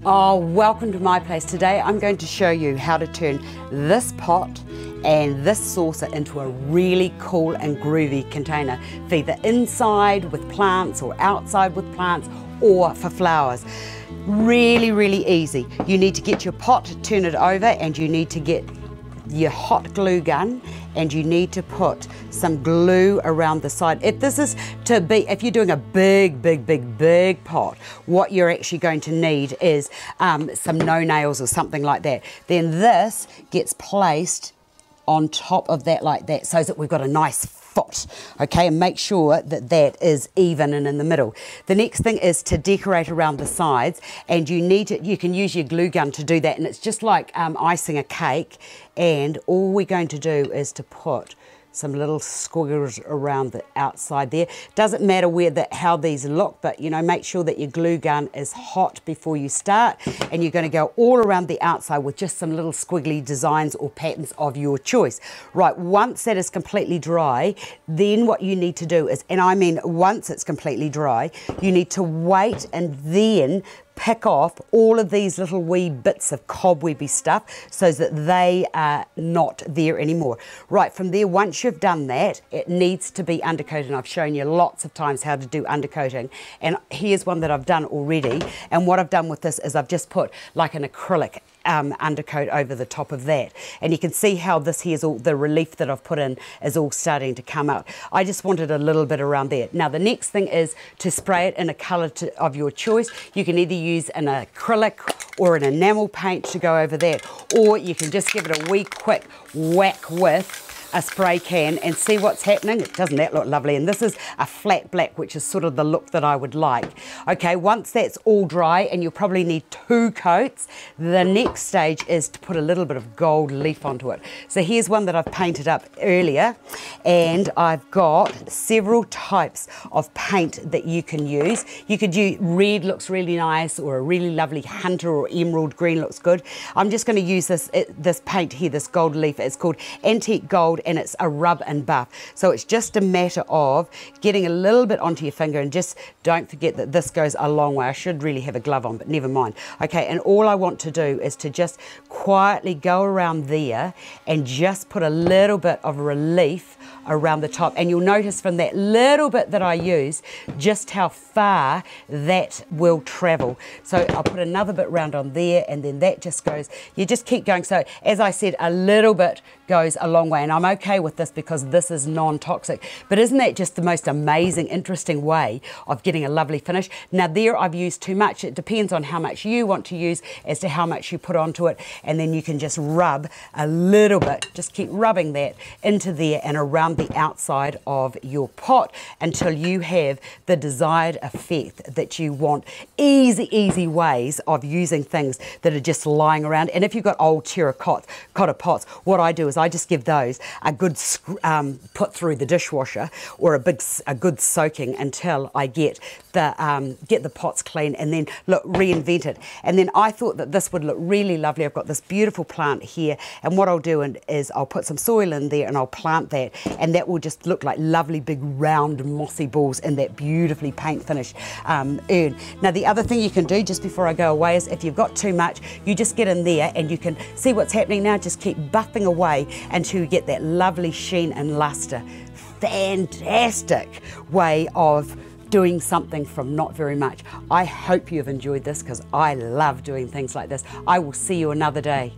Oh, welcome to my place. Today I'm going to show you how to turn this pot and this saucer into a really cool and groovy container for either inside with plants or outside with plants or for flowers. Really easy. You need to get your pot, turn it over, and you need to get your hot glue gun, and you need to put some glue around the side. If you're doing a big pot, what you're actually going to need is some no-nails or something like that. Then this gets placed on top of that like that, so that we've got a nice foot, okay, and make sure that that is even and in the middle. The next thing is to decorate around the sides, and you can use your glue gun to do that, and it's just like icing a cake. And all we're going to do is to put some little squiggles around the outside there. Doesn't matter how these look, but you know, make sure that your glue gun is hot before you start, and you're going to go all around the outside with just some little squiggly designs or patterns of your choice. Right, once that is completely dry, then what you need to do is, and I mean once it's completely dry, you need to wait and then pick off all of these little wee bits of cobwebby stuff so that they are not there anymore. Right, from there, once you've done that, it needs to be undercoated, and I've shown you lots of times how to do undercoating, and here's one that I've done already. And what I've done with this is I've just put like an acrylic undercoat over the top of that, and you can see how this here's all the relief that I've put in is all starting to come out. I just wanted a little bit around there. Now the next thing is to spray it in a colour of your choice. You can either use an acrylic or an enamel paint to go over that, or you can just give it a wee quick whack with a spray can and see what's happening. Doesn't that look lovely? And this is a flat black, which is sort of the look that I would like. Okay, once that's all dry, and you'll probably need 2 coats, the next stage is to put a little bit of gold leaf onto it. So here's one that I've painted up earlier, and I've got several types of paint that you can use. You could use red, looks really nice, or a really lovely hunter or emerald green looks good. I'm just going to use this paint here, this gold leaf. It's called Antique Gold, and it's a rub and buff. So it's just a matter of getting a little bit onto your finger, and just don't forget that this goes a long way. I should really have a glove on, but never mind. Okay, and all I want to do is to just quietly go around there and just put a little bit of relief around the top, and you'll notice from that little bit that I use just how far that will travel. So I'll put another bit round on there, and then that just goes, you just keep going. So as I said, a little bit goes a long way, and I'm okay with this because this is non-toxic. But isn't that just the most amazing, interesting way of getting a lovely finish? Now there I've used too much. It depends on how much you want to use as to how much you put onto it, and then you can just rub a little bit, just keep rubbing that into there and around the outside of your pot until you have the desired effect that you want. Easy ways of using things that are just lying around. And if you've got old terracotta pots, what I do is I just give those a good put through the dishwasher, or a good soaking until I get the pots clean, and then look, reinvent it. And then I thought that this would look really lovely. I've got this beautiful plant here, and what I'll do is I'll put some soil in there and I'll plant that, and that will just look like lovely big round mossy balls in that beautifully paint finished urn. Now the other thing you can do just before I go away is, if you've got too much, you just get in there and you can see what's happening now. Just keep buffing away until you get that lovely sheen and luster. Fantastic way of doing something from not very much. I hope you've enjoyed this, because I love doing things like this. I will see you another day.